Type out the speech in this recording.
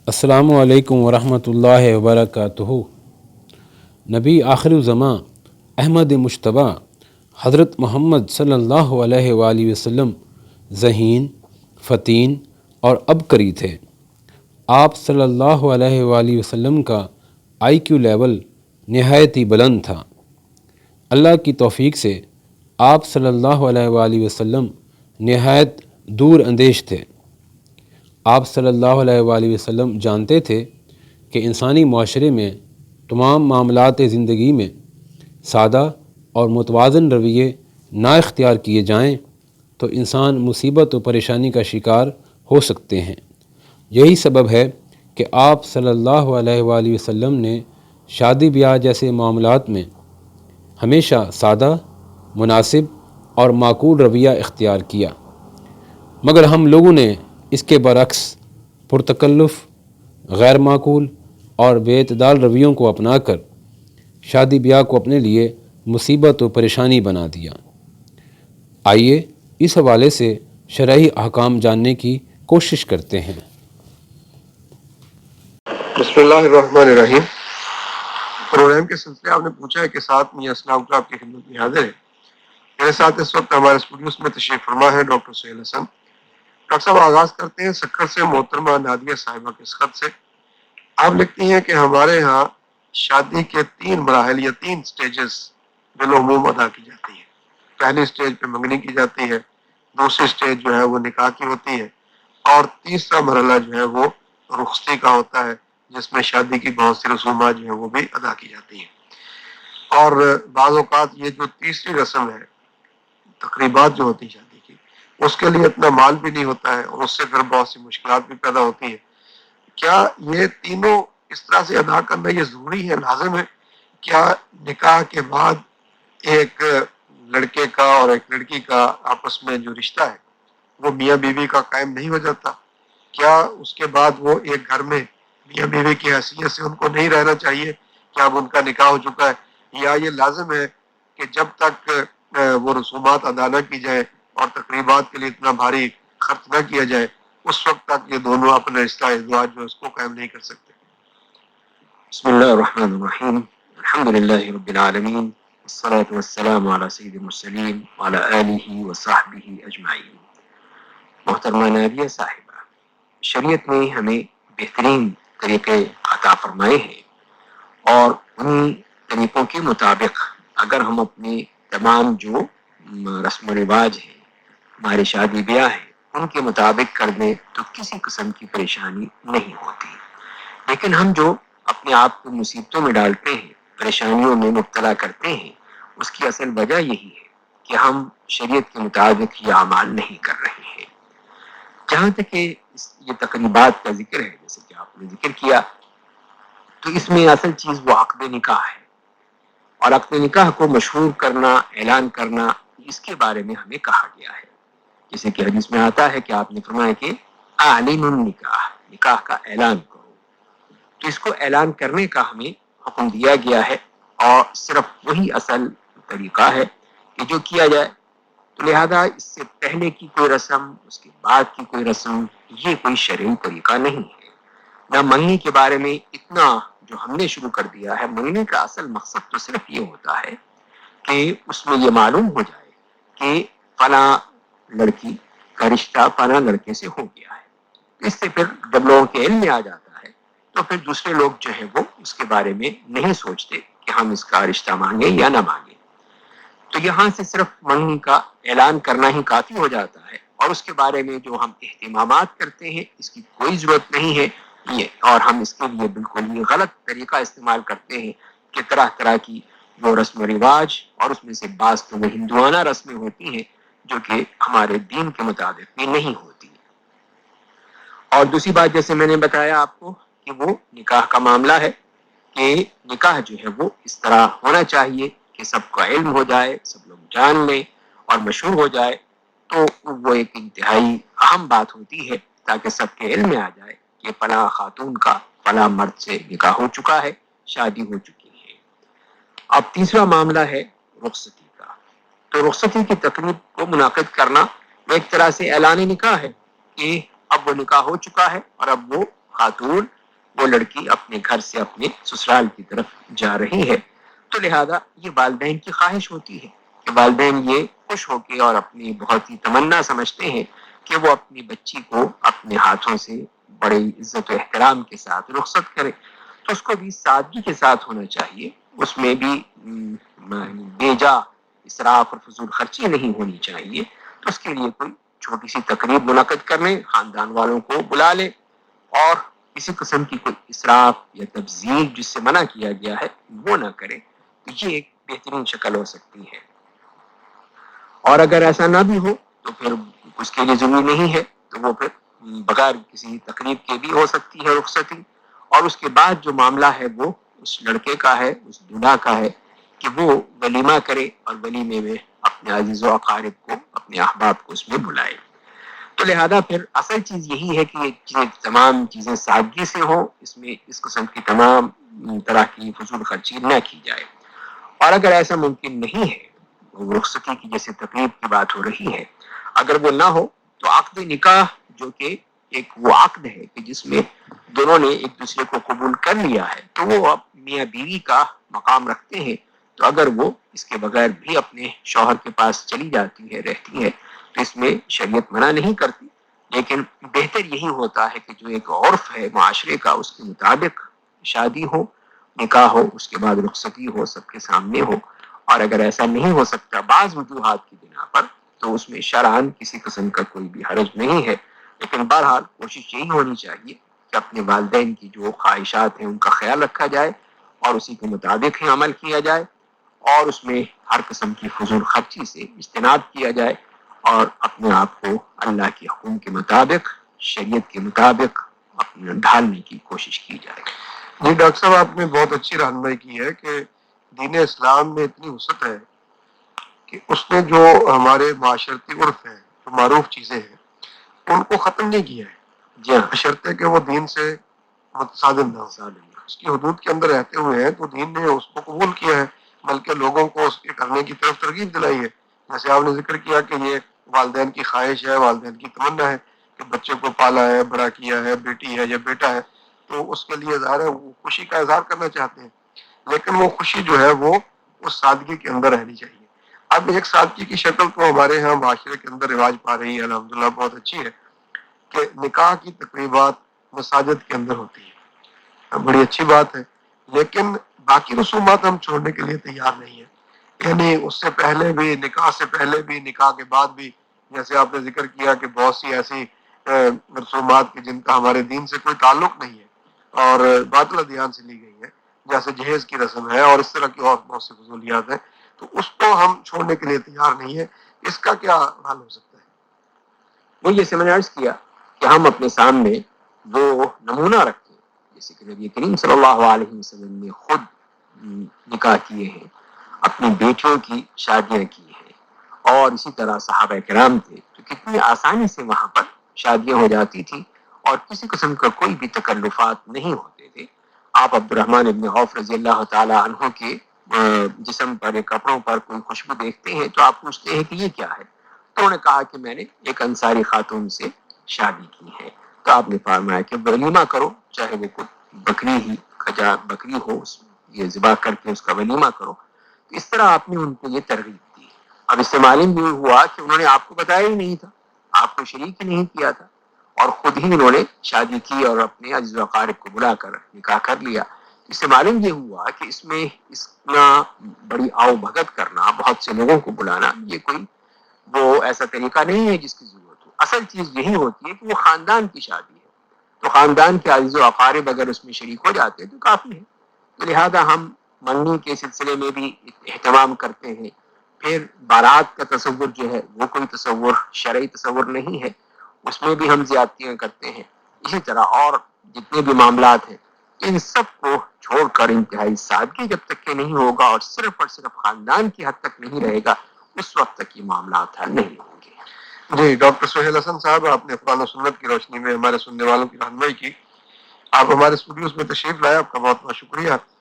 السلام علیکم ورحمۃ اللہ وبرکاتہ۔ نبی آخر الزماں احمد مجتبیٰ حضرت محمد صلی اللہ علیہ وآلہ وسلم ذہین، فتین اور عبقری تھے۔ آپ صلی اللہ علیہ وآلہ وسلم کا آئی کیو لیول نہایت ہی بلند تھا۔ اللہ کی توفیق سے آپ صلی اللہ علیہ وآلہ وسلم نہایت دور اندیش تھے۔ آپ صلی اللہ علیہ وآلہ وسلم جانتے تھے کہ انسانی معاشرے میں تمام معاملات زندگی میں سادہ اور متوازن رویے نہ اختیار کیے جائیں تو انسان مصیبت و پریشانی کا شکار ہو سکتے ہیں۔ یہی سبب ہے کہ آپ صلی اللہ علیہ وآلہ وسلم نے شادی بیاہ جیسے معاملات میں ہمیشہ سادہ، مناسب اور معقول رویہ اختیار کیا، مگر ہم لوگوں نے اس کے برعکس پرتکلف، غیر معقول اور بے اعتدال رویوں کو اپنا کر شادی بیاہ کو اپنے لیے مصیبت و پریشانی بنا دیا۔ آئیے اس حوالے سے شرعی احکام جاننے کی کوشش کرتے ہیں۔ بسم اللہ الرحمن الرحیم۔ پروگرام کے سلسلے آپ نے پوچھا ہے کہ ساتھ میاں اسلام اللہ آپ کی خدمت میں حاضر ہے۔ میرے ساتھ اس وقت ہمارے اسٹوڈیوز میں تشریف فرما ہے ڈاکٹر سہیل حسن۔ ڈاکٹر صاحب آغاز کرتے ہیں سکر سے محترمہ نادیہ صاحبہ کے اس خط سے۔ آپ لکھتی ہیں کہ ہمارے ہاں شادی کے 3 مراحل یا 3 سٹیجز بالعموم ادا کی جاتی ہیں۔ پہلی سٹیج پہ منگنی کی جاتی ہے، دوسری سٹیج جو ہے وہ نکاح کی ہوتی ہے، اور تیسرا مرحلہ جو ہے وہ رخصتی کا ہوتا ہے، جس میں شادی کی بہت سی رسومات جو ہیں وہ بھی ادا کی جاتی ہیں۔ اور بعض اوقات یہ جو تیسری رسم ہے، تقریبات جو ہوتی ہیں شادی کی، اس کے لیے اتنا مال بھی نہیں ہوتا ہے اور اس سے پھر بہت سی مشکلات بھی پیدا ہوتی ہیں۔ کیا یہ تینوں اس طرح سے ادا کرنا یہ ضروری ہے، لازم ہے؟ کیا نکاح کے بعد ایک لڑکے کا اور ایک لڑکی کا آپس میں جو رشتہ ہے وہ میاں بیوی کا قائم نہیں ہو جاتا؟ کیا اس کے بعد وہ ایک گھر میں میاں بیوی کی حیثیت سے ان کو نہیں رہنا چاہیے کہ اب ان کا نکاح ہو چکا ہے؟ یا یہ لازم ہے کہ جب تک وہ رسومات ادا نہ کی جائے اور تقریبات کے لیے اتنا بھاری خرچ نہ کیا جائے اس وقت تک یہ دونوں اپنا رشتہ ازدواج جو ہے اس کو قائم نہیں کر سکتے؟ بسم اللہ الرحمن الرحیم، الحمد للہ رب العالمین، والصلاة والسلام علی سید المرسلین وعلی آلہ وصحبہ اجمعین۔ محترمہ نادیہ صاحبہ، شریعت نے ہمیں بہترین طریقے عطا فرمائے ہیں، اور انہی طریقوں کے مطابق اگر ہم اپنے تمام جو رسم و رواج ہیں، ہماری شادی بیاہ ہیں، ان کے مطابق کر دیں تو کسی قسم کی پریشانی نہیں ہوتی۔ لیکن ہم جو اپنے آپ کو مصیبتوں میں ڈالتے ہیں، پریشانیوں میں مبتلا کرتے ہیں، اس کی اصل وجہ یہی ہے کہ ہم شریعت کے مطابق یہ اعمال نہیں کر رہے ہیں۔ جہاں تک کہ یہ تقریبات کا ذکر ہے، جیسے کہ آپ نے ذکر کیا، تو اس میں اصل چیز وہ عقد نکاح ہے، اور عقد نکاح کو مشہور کرنا، اعلان کرنا، اس کے بارے میں ہمیں کہا گیا ہے۔ جیسے کہ حدیث میں آتا ہے کہ آپ نے فرمایا کہ اعلنوا النکاح، نکاح کا اعلان کرو۔ تو اس کو اعلان کرنے کا ہمیں حکم دیا گیا ہے، اور صرف وہی اصل طریقہ ہے کہ جو کیا جائے۔ تو لہذا اس سے پہلے کی کوئی رسم، اس کے بعد کی کوئی رسم، یہ کوئی شرعی طریقہ نہیں ہے۔ نہ منگنی کے بارے میں اتنا جو ہم نے شروع کر دیا ہے۔ منگنی کا اصل مقصد تو صرف یہ ہوتا ہے کہ اس میں یہ معلوم ہو جائے کہ فلاں لڑکی کا رشتہ فلاں لڑکے سے ہو گیا ہے۔ اس سے پھر جب لوگوں کے علم میں آ جاتا ہے تو پھر دوسرے لوگ جو ہے وہ اس کے بارے میں نہیں سوچتے کہ ہم اس کا رشتہ مانگیں یا نہ مانگیں۔ تو یہاں سے صرف منگنی کا اعلان کرنا ہی کافی ہو جاتا ہے، اور اس کے بارے میں جو ہم اہتمامات کرتے ہیں اس کی کوئی ضرورت نہیں ہے یہ، اور ہم اس کے لیے بالکل یہ غلط طریقہ استعمال کرتے ہیں کہ طرح طرح کی وہ رسم و رواج، اور اس میں سے بعض تو وہ ہندوانہ رسمیں ہوتی ہیں جو کہ ہمارے دین کے مطابق بھی نہیں ہوتی۔ اور دوسری بات، جیسے میں نے بتایا آپ کو کہ وہ نکاح کا معاملہ ہے، کہ نکاح جو ہے وہ اس طرح ہونا چاہیے کہ سب کا علم ہو جائے، سب لوگ جان لیں اور مشہور ہو جائے، تو وہ ایک انتہائی اہم بات ہوتی ہے تاکہ سب کے علم میں آ جائے کہ فلاں خاتون کا فلاں مرد سے نکاح ہو چکا ہے، شادی ہو چکی ہے۔ اب تیسرا معاملہ ہے رخصتی کا۔ تو رخصتی کی تقریب کو منعقد کرنا ایک طرح سے اعلان نکاح ہے کہ اب وہ نکاح ہو چکا ہے اور اب وہ خاتون وہ لڑکی اپنے گھر سے اپنے سسرال کی طرف جا رہی ہے. تو لہذا یہ والدین کی خواہش ہوتی ہے کہ والدین یہ خوش ہو کے اور اپنی بہت ہی تمنا سمجھتے ہیں کہ وہ اپنی بچی کو اپنے ہاتھوں سے بڑے عزت و احترام کے ساتھ رخصت کرے. تو اس کو بھی سادگی کے ساتھ ہونا چاہیے، اس میں بھی بیجا اسراف اور فضول خرچی نہیں ہونی چاہیے. تو اس کے لیے کوئی چھوٹی سی تقریب منعقد کر لیں، خاندان والوں کو بلا لیں اور کسی قسم کی کوئی اسراف یا تبذیر جس سے منع کیا گیا ہے وہ نہ کرے. تو یہ ایک بہترین شکل ہو سکتی ہے. اور اگر ایسا نہ بھی ہو تو پھر اس کے لیے ضروری نہیں ہے، تو وہ پھر بغیر کسی تقریب کے بھی ہو سکتی ہے رخصتی. اور اس کے بعد جو معاملہ ہے وہ اس لڑکے کا ہے، اس دلہا کا ہے کہ وہ ولیمہ کرے اور ولیمے میں اپنے عزیز و اقارب کو، اپنے احباب کو اس میں بلائے. تو لہذا پھر اصل چیز یہی ہے کہ یہ تمام چیزیں سادگی سے ہوں، اس میں اس قسم کی تمام طرح کی فضول خرچی نہ کی جائے. اور اگر ایسا ممکن نہیں ہے، رخصتی کی جیسے تقریب کی بات ہو رہی ہے، اگر وہ نہ ہو تو عقد نکاح جو کہ ایک وہ عقد ہے کہ جس میں دونوں نے ایک دوسرے کو قبول کر لیا ہے، تو وہ اب میاں بیوی کا مقام رکھتے ہیں. تو اگر وہ اس کے بغیر بھی اپنے شوہر کے پاس چلی جاتی ہے، رہتی ہے، تو اس میں شریعت منع نہیں کرتی. لیکن بہتر یہی ہوتا ہے کہ جو ایک عرف ہے معاشرے کا اس کے مطابق شادی ہو، نکاح ہو، اس کے بعد رخصتی ہو، سب کے سامنے ہو. اور اگر ایسا نہیں ہو سکتا بعض وجوہات کی بنا پر تو اس میں شرعاً کسی قسم کا کوئی بھی حرج نہیں ہے. لیکن بہرحال کوشش یہی ہونی چاہیے کہ اپنے والدین کی جو خواہشات ہیں ان کا خیال رکھا جائے اور اسی کے مطابق ہی عمل کیا جائے، اور اس میں ہر قسم کی فضول خرچی سے اجتناب کیا جائے اور اپنے آپ کو اللہ کے حکم کے مطابق، شریعت کے مطابق اپنے ڈھالنے کی کوشش کی جائے. جی ڈاکٹر صاحب، آپ نے بہت اچھی رہنمائی کی ہے کہ دین اسلام میں اتنی وسعت ہے کہ اس نے جو ہمارے معاشرتی عرف ہیں، جو معروف چیزیں ہیں، ان کو ختم نہیں کیا ہے. جی ہاں، بشرطے کہ وہ دین سے متصادم نہ ہو، اس کی حدود کے اندر رہتے ہوئے ہیں، تو دین نے اس کو قبول کیا ہے، بلکہ لوگوں کو اس کے کرنے کی طرف ترغیب دلائی ہے. جیسے آپ نے ذکر کیا کہ یہ والدین کی خواہش ہے، والدین کی تمنا ہے کہ بچے کو پالا ہے، بڑا کیا ہے، بیٹی ہے یا بیٹا ہے، تو اس کے لیے ظاہر ہے وہ خوشی کا اظہار کرنا چاہتے ہیں. لیکن وہ خوشی جو ہے وہ اس سادگی کے اندر رہنی چاہیے. اب ایک سادگی کی شکل تو ہمارے ہاں معاشرے کے اندر رواج پا رہی ہے، الحمدللہ بہت اچھی ہے، کہ نکاح کی تقریبات مساجد کے اندر ہوتی ہے. بڑی اچھی بات ہے، لیکن باقی رسومات ہم چھوڑنے کے لیے تیار نہیں ہیں. یعنی اس سے پہلے بھی، نکاح سے پہلے بھی، نکاح کے بعد بھی، جیسے آپ نے ذکر کیا کہ بہت سی ایسی رسومات کی جن کا ہمارے دین سے کوئی تعلق نہیں ہے اور باطل ادیان سے لی گئی ہے، جیسے جہیز کی رسم ہے اور اس طرح کی اور بہت سی فضولیات ہیں، تو اس کو ہم چھوڑنے کے لیے تیار نہیں ہے. اس کا کیا حل ہو سکتا ہے؟ وہ یہ سے میں نے عرض کیا کہ ہم اپنے سامنے وہ نمونہ رکھیں، جیسے کہ نبی کریم صلی اللہ علیہ وسلم نے خود نکاح کیے ہیں، اپنی بیٹیوں کی شادیاں کی ہیں، اور اسی طرح صحابہ کرام تھے تو کتنی آسانی سے وہاں پر شادیاں ہو جاتی تھی اور کسی قسم کا کوئی بھی تکلفات نہیں ہوتے تھے. آپ عبد الرحمن ابن عوف رضی اللہ تعالی عنہ کے جسم پر، کپڑوں پر کوئی خوشبو دیکھتے ہیں تو آپ پوچھتے ہیں کہ یہ کیا ہے؟ تو انہوں نے کہا کہ میں نے ایک انصاری خاتون سے شادی کی ہے. تو آپ نے فرمایا کہ ولیمہ کرو، چاہے وہ کوئی بکری ہی بکری ہو، یہ ذبح کر کے اس کا ولیمہ کرو. تو اس طرح آپ نے ان کو یہ ترغیب دی. اب اس سے معلوم یہ ہوا کہ انہوں نے آپ کو بتایا ہی نہیں تھا، آپ کو شریک ہی نہیں کیا تھا، اور خود ہی انہوں نے شادی کی اور اپنے عزیز و اقارب کو بلا کر نکاح کر لیا. اس سے معلوم یہ ہوا کہ اس میں اتنا بڑی آؤ بھگت کرنا، بہت سے لوگوں کو بلانا، یہ کوئی وہ ایسا طریقہ نہیں ہے جس کی ضرورت ہو. اصل چیز یہی ہوتی ہے کہ وہ خاندان کی شادی ہے، تو خاندان کے عزیز و اقارب اگر اس میں شریک ہو جاتے ہیں تو کافی ہے. تو لہذا ہم منگنی کے سلسلے میں بھی اہتمام کرتے ہیں. پھر بارات کا تصور جو ہے وہ کوئی تصور شرعی تصور نہیں ہے، اس میں بھی ہم زیادتیاں کرتے ہیں. اسی طرح اور جتنے بھی معاملات ہیں ان سب کو چھوڑ کر انتہائی سادگی جب تک کہ نہیں ہوگا اور صرف خاندان کی حد تک نہیں رہے گا، اس وقت تک یہ معاملات حل نہیں ہوں گے. جی ڈاکٹر سہیل حسن صاحب، آپ نے قرآن و سنت کی روشنی میں ہمارے سننے والوں کی رہنمائی کی. آپ ہمارے اسٹوڈیوز میں تشریف لائے، آپ کا بہت بہت شکریہ.